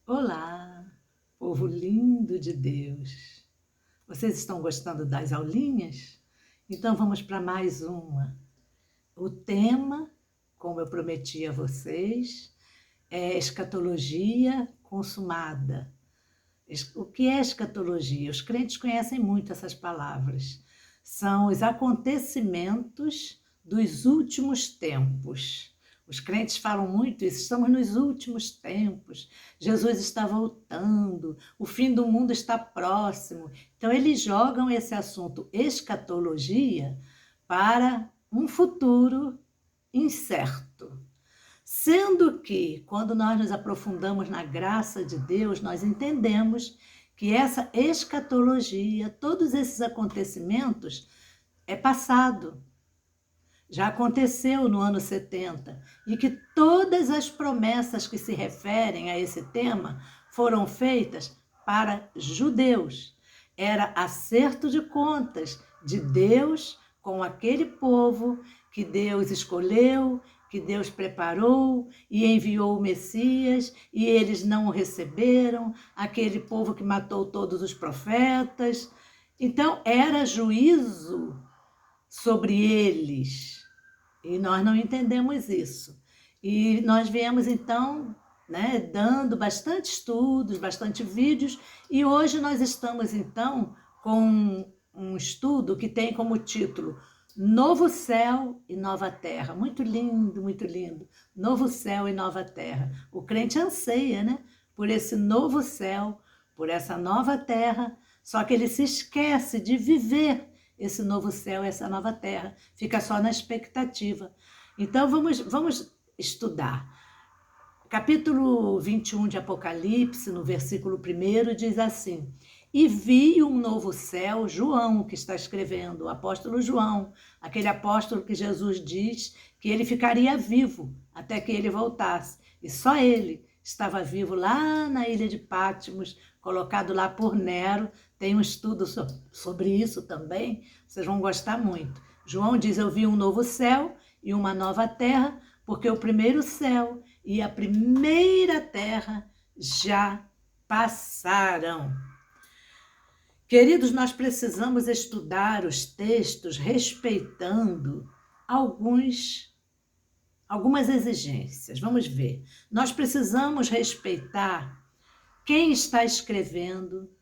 Olá, povo lindo de Deus. Vocês estão gostando das aulinhas? Então vamos para mais uma. O tema, como eu prometi a vocês, é escatologia consumada. O que é escatologia? Os crentes conhecem muito essas palavras. São os acontecimentos dos últimos tempos. Os crentes falam muito isso, estamos nos últimos tempos, Jesus está voltando, o fim do mundo está próximo. Então, eles jogam esse assunto escatologia para um futuro incerto. Sendo que, quando nós nos aprofundamos na graça de Deus, nós entendemos que essa escatologia, todos esses acontecimentos, é passado. Já aconteceu no ano 70, e que todas as promessas que se referem a esse tema foram feitas para judeus. Era acerto de contas de Deus com aquele povo que Deus escolheu, que Deus preparou e enviou o Messias, e eles não o receberam, aquele povo que matou todos os profetas. Então, era juízo sobre eles. E nós não entendemos isso. E nós viemos, então, dando bastante estudos, bastante vídeos, e hoje nós estamos, então, com um estudo que tem como título Novo Céu e Nova Terra. Muito lindo, muito lindo. Novo Céu e Nova Terra. O crente anseia, por esse novo céu, por essa nova terra, só que ele se esquece de viver esse novo céu, essa nova terra. Fica só na expectativa. Então, vamos estudar. Capítulo 21 de Apocalipse, no versículo 1, diz assim: E vi um novo céu, João que está escrevendo, o apóstolo João, aquele apóstolo que Jesus diz que ele ficaria vivo até que ele voltasse. E só ele estava vivo lá na ilha de Patmos, colocado lá por Nero. Tem um estudo sobre isso também, vocês vão gostar muito. João diz: eu vi um novo céu e uma nova terra, porque o primeiro céu e a primeira terra já passaram. Queridos, nós precisamos estudar os textos respeitando algumas exigências. Vamos ver. Nós precisamos respeitar quem está escrevendo,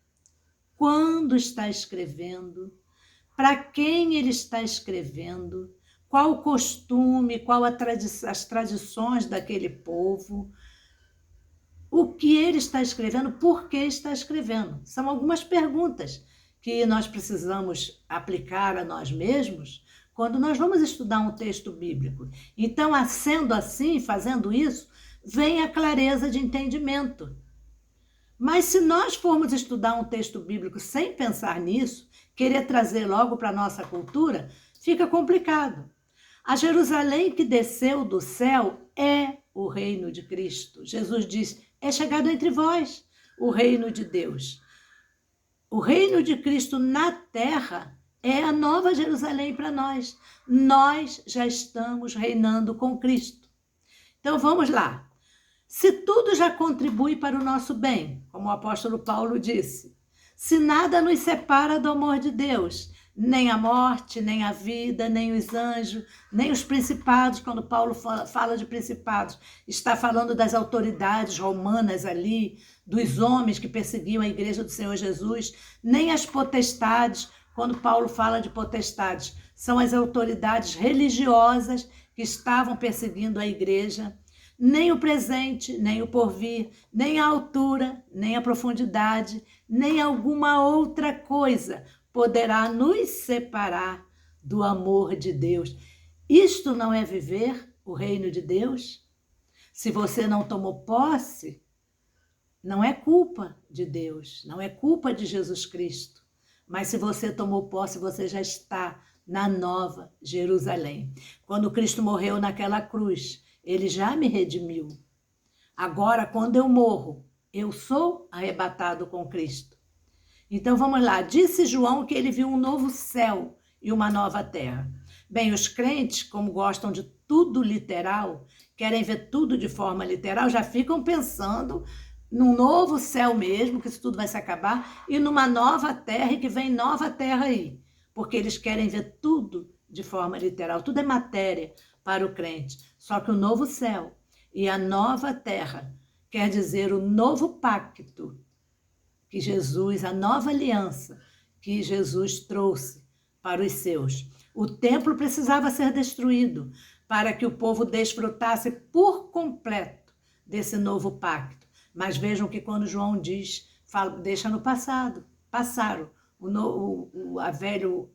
quando está escrevendo, para quem ele está escrevendo, qual o costume, as tradições daquele povo, o que ele está escrevendo, por que está escrevendo. São algumas perguntas que nós precisamos aplicar a nós mesmos quando nós vamos estudar um texto bíblico. Então, sendo assim, fazendo isso, vem a clareza de entendimento. Mas se nós formos estudar um texto bíblico sem pensar nisso, querer trazer logo para a nossa cultura, fica complicado. A Jerusalém que desceu do céu é o reino de Cristo. Jesus diz: é chegado entre vós o reino de Deus. O reino de Cristo na terra é a nova Jerusalém para nós. Nós já estamos reinando com Cristo. Então vamos lá. Se tudo já contribui para o nosso bem, como o apóstolo Paulo disse, se nada nos separa do amor de Deus, nem a morte, nem a vida, nem os anjos, nem os principados, quando Paulo fala de principados, está falando das autoridades romanas ali, dos homens que perseguiam a igreja do Senhor Jesus, nem as potestades, quando Paulo fala de potestades, são as autoridades religiosas que estavam perseguindo a igreja. Nem o presente, nem o porvir, nem a altura, nem a profundidade, nem alguma outra coisa poderá nos separar do amor de Deus. Isto não é viver o reino de Deus? Se você não tomou posse, não é culpa de Deus, não é culpa de Jesus Cristo. Mas se você tomou posse, você já está na nova Jerusalém. Quando Cristo morreu naquela cruz, ele já me redimiu. Agora, quando eu morro, eu sou arrebatado com Cristo. Então, vamos lá. Disse João que ele viu um novo céu e uma nova terra. Bem, os crentes, como gostam de tudo literal, querem ver tudo de forma literal, já ficam pensando num novo céu mesmo, que isso tudo vai se acabar, e numa nova terra, e que vem nova terra aí. Porque eles querem ver tudo de forma literal, tudo é matéria para o crente. Só que o novo céu e a nova terra quer dizer o novo pacto que Jesus, a nova aliança que Jesus trouxe para os seus. O templo precisava ser destruído para que o povo desfrutasse por completo desse novo pacto. Mas vejam que quando João diz, fala, deixa no passado, passaram.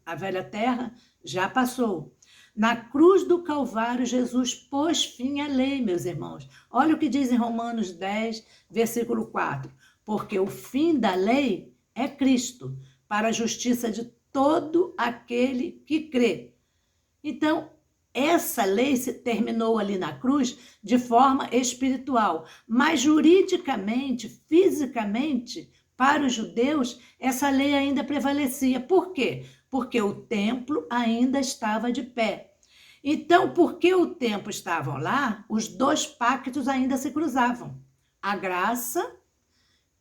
A velha terra já passou. Na cruz do Calvário, Jesus pôs fim à lei, meus irmãos. Olha o que diz em Romanos 10, versículo 4. Porque o fim da lei é Cristo, para a justiça de todo aquele que crê. Então, essa lei se terminou ali na cruz de forma espiritual, mas juridicamente, fisicamente, para os judeus, essa lei ainda prevalecia. Por quê? Porque o templo ainda estava de pé. Então, porque o templo estava lá, os dois pactos ainda se cruzavam. A graça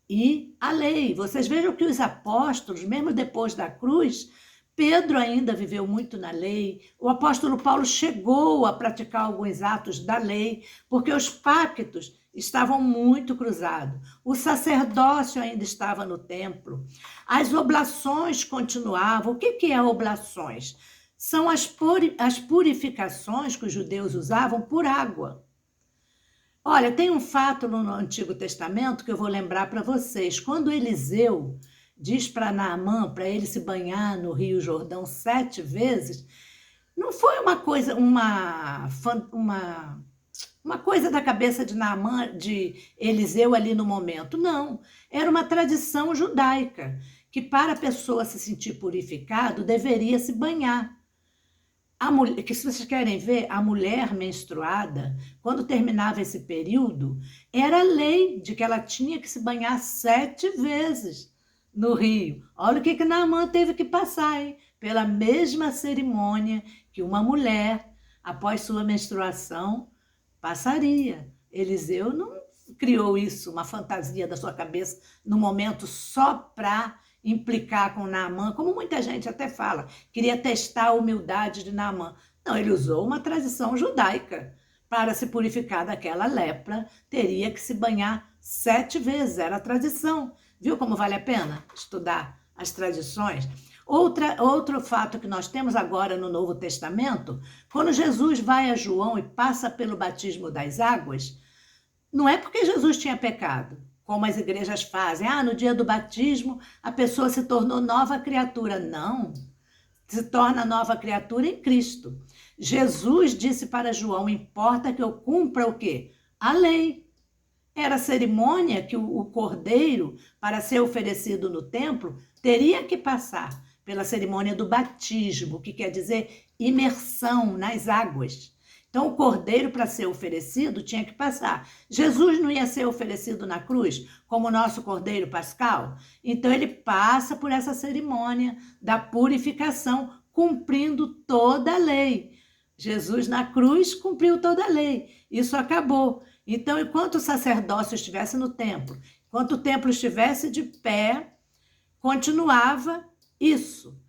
e a lei. Vocês vejam que os apóstolos, mesmo depois da cruz, Pedro ainda viveu muito na lei, o apóstolo Paulo chegou a praticar alguns atos da lei, porque os pactos estavam muito cruzados. O sacerdócio ainda estava no templo. As oblações continuavam. O que é oblações? São as purificações que os judeus usavam por água. Olha, tem um fato no Antigo Testamento que eu vou lembrar para vocês. Quando Eliseu diz para Naamã, para ele se banhar no Rio Jordão 7 vezes, não foi uma coisa, uma coisa da cabeça de Naamã, de Eliseu ali no momento. Não, era uma tradição judaica, que para a pessoa se sentir purificado, deveria se banhar. A mulher, que se vocês querem ver, a mulher menstruada, quando terminava esse período, era lei de que ela tinha que se banhar 7 vezes no rio. Olha o que Naamã teve que passar, hein? Pela mesma cerimônia que uma mulher, após sua menstruação, passaria. Eliseu não criou isso, uma fantasia da sua cabeça, no momento só para implicar com Naamã, como muita gente até fala, queria testar a humildade de Naamã. Não, ele usou uma tradição judaica. Para se purificar daquela lepra, teria que se banhar 7 vezes, era a tradição. Viu como vale a pena estudar as tradições? Outro fato que nós temos agora no Novo Testamento, quando Jesus vai a João e passa pelo batismo das águas, não é porque Jesus tinha pecado, como as igrejas fazem. Ah, no dia do batismo a pessoa se tornou nova criatura. Não, se torna nova criatura em Cristo. Jesus disse para João, importa que eu cumpra o quê? A lei. Era a cerimônia que o cordeiro, para ser oferecido no templo, teria que passar pela cerimônia do batismo, que quer dizer imersão nas águas. Então, o cordeiro, para ser oferecido, tinha que passar. Jesus não ia ser oferecido na cruz como nosso cordeiro pascal? Então, ele passa por essa cerimônia da purificação, cumprindo toda a lei. Jesus, na cruz, cumpriu toda a lei. Isso acabou. Então, enquanto o sacerdócio estivesse no templo, enquanto o templo estivesse de pé, continuava isso.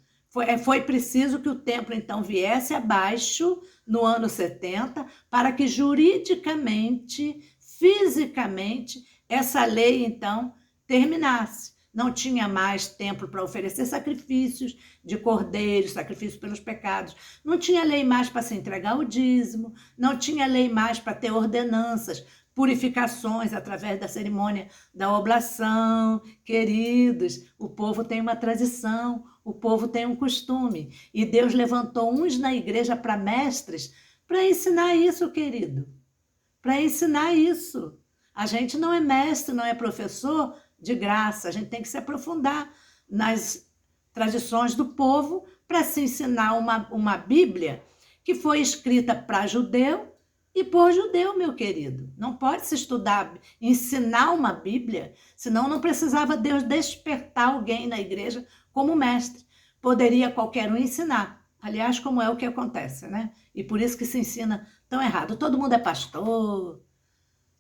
Foi preciso que o templo, então, viesse abaixo no ano 70, para que juridicamente, fisicamente, essa lei, então, terminasse. Não tinha mais templo para oferecer sacrifícios de cordeiros, sacrifícios pelos pecados. Não tinha lei mais para se entregar o dízimo, não tinha lei mais para ter ordenanças, purificações através da cerimônia da oblação. Queridos, o povo tem uma tradição, o povo tem um costume. E Deus levantou uns na igreja para mestres para ensinar isso, querido. Para ensinar isso. A gente não é mestre, não é professor de graça. A gente tem que se aprofundar nas tradições do povo para se ensinar uma Bíblia que foi escrita para judeu e por judeu, meu querido. Não pode se estudar, ensinar uma Bíblia, senão não precisava Deus despertar alguém na igreja como mestre. Poderia qualquer um ensinar. Aliás, como é o que acontece, né? E por isso que se ensina tão errado. Todo mundo é pastor,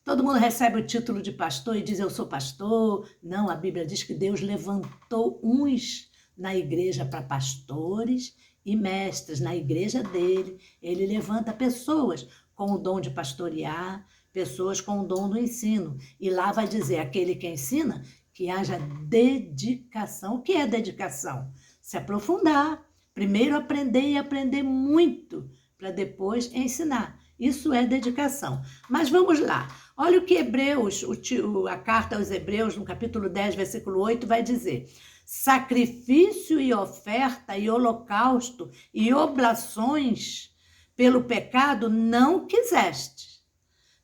Todo mundo recebe o título de pastor e diz: eu sou pastor. Não, a Bíblia diz que Deus levantou uns na igreja para pastores e mestres. Na igreja dele, ele levanta pessoas com o dom de pastorear, pessoas com o dom do ensino. E lá vai dizer: aquele que ensina, que haja dedicação. O que é dedicação? Se aprofundar. Primeiro aprender e aprender muito, para depois ensinar. Isso é dedicação. Mas vamos lá. Olha o que Hebreus, a carta aos Hebreus, no capítulo 10, versículo 8, vai dizer: sacrifício e oferta e holocausto e oblações pelo pecado não quiseste,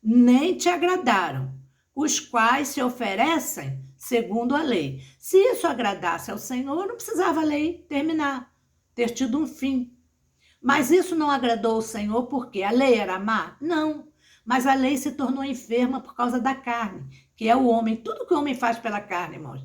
nem te agradaram, os quais se oferecem segundo a lei. Se isso agradasse ao Senhor, não precisava a lei terminar, ter tido um fim. Mas isso não agradou ao Senhor porque a lei era má? Não. Mas a lei se tornou enferma por causa da carne, que é o homem. Tudo que o homem faz pela carne, irmãos.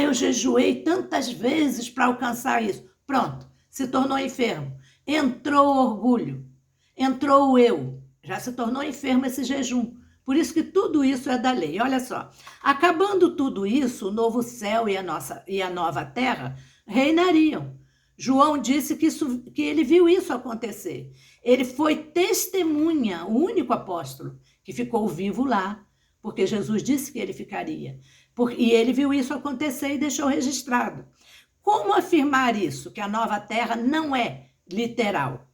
Eu jejuei tantas vezes para alcançar isso. Pronto, se tornou enfermo. Entrou o orgulho, entrou o eu. Já se tornou enfermo esse jejum. Por isso que tudo isso é da lei. Olha só, acabando tudo isso, o novo céu e a nova terra reinariam. João disse que ele viu isso acontecer. Ele foi testemunha, o único apóstolo que ficou vivo lá, porque Jesus disse que ele ficaria. E ele viu isso acontecer e deixou registrado. Como afirmar isso, que a nova terra não é literal?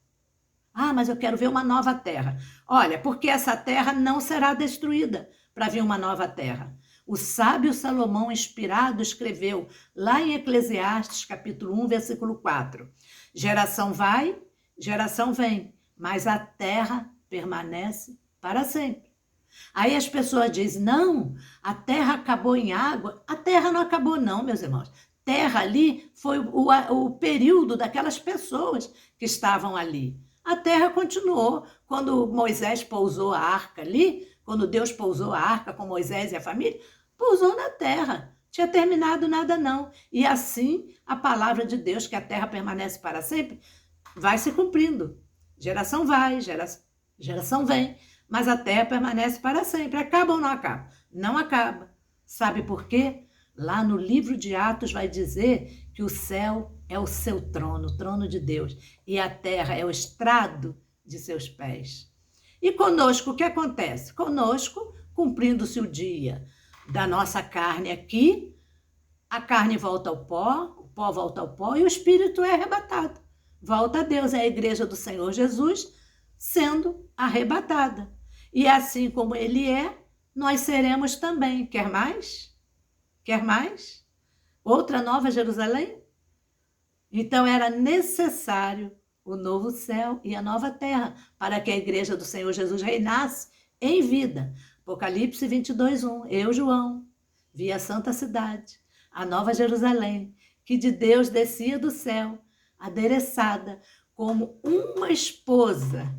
Mas eu quero ver uma nova terra. Olha, porque essa terra não será destruída para vir uma nova terra. O sábio Salomão, inspirado, escreveu lá em Eclesiastes, capítulo 1, versículo 4. Geração vai, geração vem, mas a terra permanece para sempre. Aí as pessoas dizem: não, a terra acabou em água. A terra não acabou não, meus irmãos. Terra ali foi o período daquelas pessoas que estavam ali. A terra continuou. Quando Moisés pousou a arca ali, quando Deus pousou a arca com Moisés e a família, pousou na terra. Tinha terminado nada não. E assim a palavra de Deus, que a terra permanece para sempre, vai se cumprindo. Geração vai, geração vem, mas a terra permanece para sempre. Acaba ou não acaba? Não acaba. Sabe por quê? Lá no livro de Atos vai dizer que o céu é o seu trono, o trono de Deus, e a terra é o estrado de seus pés. E conosco, o que acontece? Conosco, cumprindo-se o dia da nossa carne aqui, a carne volta ao pó, o pó volta ao pó e o espírito é arrebatado. Volta a Deus, é a igreja do Senhor Jesus sendo arrebatada. E assim como ele é, nós seremos também. Quer mais? Quer mais? Outra nova Jerusalém? Então era necessário o novo céu e a nova terra para que a igreja do Senhor Jesus reinasse em vida. Apocalipse 22:1. Eu, João, vi a santa cidade, a nova Jerusalém, que de Deus descia do céu, adereçada como uma esposa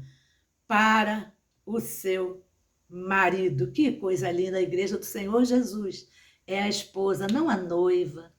para o seu marido. Que coisa linda, a igreja do Senhor Jesus é a esposa, não a noiva.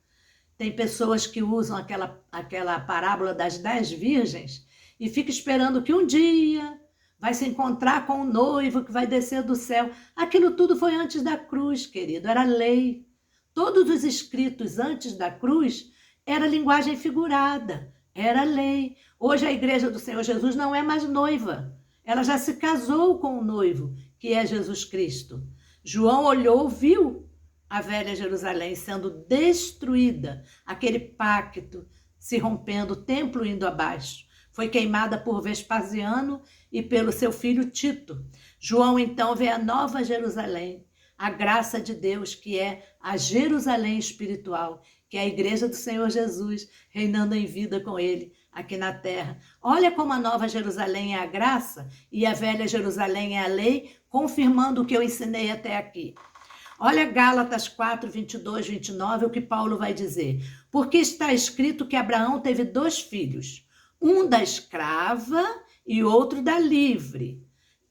Tem pessoas que usam aquela parábola das 10 virgens e ficam esperando que um dia vai se encontrar com o noivo que vai descer do céu. Aquilo tudo foi antes da cruz, querido, era lei. Todos os escritos antes da cruz era linguagem figurada, era lei. Hoje a igreja do Senhor Jesus não é mais noiva. Ela já se casou com o noivo, que é Jesus Cristo. João olhou, viu a velha Jerusalém sendo destruída, aquele pacto se rompendo, o templo indo abaixo. Foi queimada por Vespasiano e pelo seu filho Tito. João então vê a nova Jerusalém, a graça de Deus, que é a Jerusalém espiritual, que é a igreja do Senhor Jesus, reinando em vida com ele aqui na terra. Olha como a nova Jerusalém é a graça e a velha Jerusalém é a lei, confirmando o que eu ensinei até aqui. Olha Gálatas 4, 22, 29, o que Paulo vai dizer. Porque está escrito que Abraão teve 2 filhos, um da escrava e outro da livre.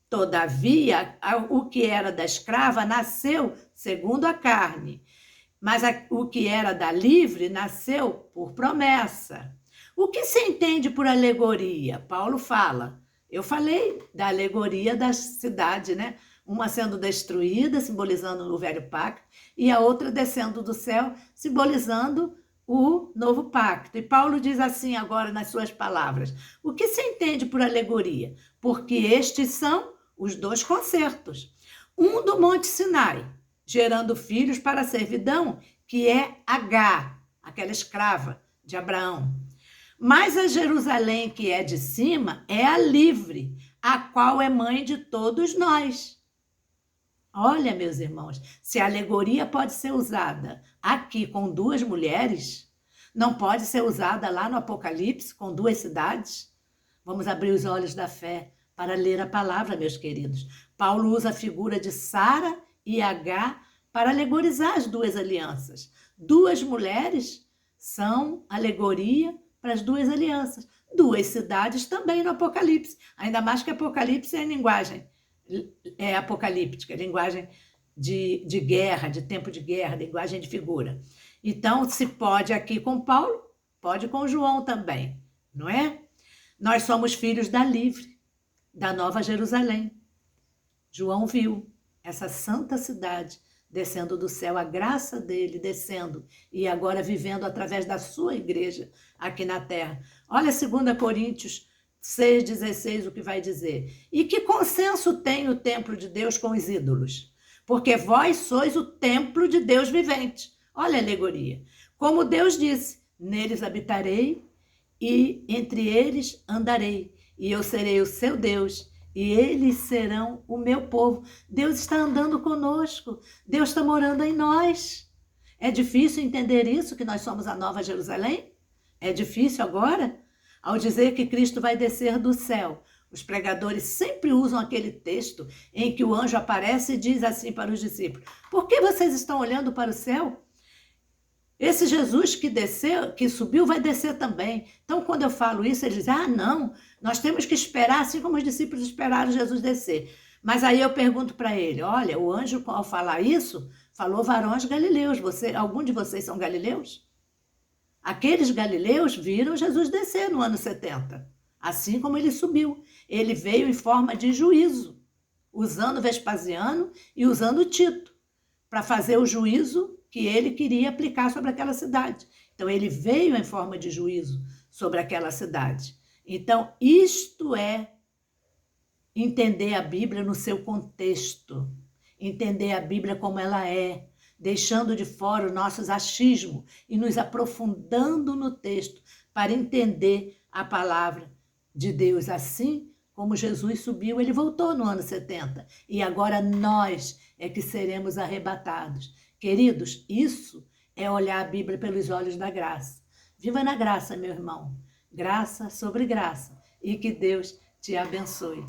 Todavia, o que era da escrava nasceu segundo a carne, mas o que era da livre nasceu por promessa. O que se entende por alegoria? Paulo fala. Eu falei da alegoria da cidade, né? uma sendo destruída, simbolizando o velho pacto, e a outra descendo do céu, simbolizando o novo pacto. E Paulo diz assim agora nas suas palavras: o que se entende por alegoria? Porque estes são os dois concertos. Um do Monte Sinai, gerando filhos para a servidão, que é Agar, aquela escrava de Abraão. Mas a Jerusalém que é de cima é a livre, a qual é mãe de todos nós. Olha, meus irmãos, se a alegoria pode ser usada aqui com duas mulheres, não pode ser usada lá no Apocalipse com duas cidades? Vamos abrir os olhos da fé para ler a palavra, meus queridos. Paulo usa a figura de Sara e Agar para alegorizar as duas alianças. Duas mulheres são alegoria para as duas alianças. Duas cidades também no Apocalipse, ainda mais que Apocalipse é linguagem apocalíptica, linguagem de guerra, de tempo de guerra, linguagem de figura. Então, se pode aqui com Paulo, pode com João também, não é? Nós somos filhos da livre, da Nova Jerusalém. João viu essa santa cidade descendo do céu, a graça dele descendo e agora vivendo através da sua igreja aqui na terra. Olha 2 Coríntios 6,16, o que vai dizer. E que consenso tem o templo de Deus com os ídolos? Porque vós sois o templo de Deus vivente. Olha a alegoria. Como Deus disse, neles habitarei e entre eles andarei. E eu serei o seu Deus e eles serão o meu povo. Deus está andando conosco. Deus está morando em nós. É difícil entender isso, que nós somos a Nova Jerusalém? É difícil agora? Ao dizer que Cristo vai descer do céu, os pregadores sempre usam aquele texto em que o anjo aparece e diz assim para os discípulos: por que vocês estão olhando para o céu? Esse Jesus que desceu, que subiu, vai descer também. Então, quando eu falo isso, eles dizem: ah, não, nós temos que esperar, assim como os discípulos esperaram Jesus descer. Mas aí eu pergunto para ele: olha, o anjo, ao falar isso, falou varões galileus. Algum de vocês são galileus? Aqueles galileus viram Jesus descer no ano 70, assim como ele subiu. Ele veio em forma de juízo, usando Vespasiano e usando Tito, para fazer o juízo que ele queria aplicar sobre aquela cidade. Então, ele veio em forma de juízo sobre aquela cidade. Então, isto é entender a Bíblia no seu contexto, entender a Bíblia como ela é, deixando de fora os nossos achismos e nos aprofundando no texto para entender a palavra de Deus. Assim como Jesus subiu, ele voltou no ano 70 e agora nós é que seremos arrebatados. Queridos, isso é olhar a Bíblia pelos olhos da graça. Viva na graça, meu irmão. Graça sobre graça. E que Deus te abençoe.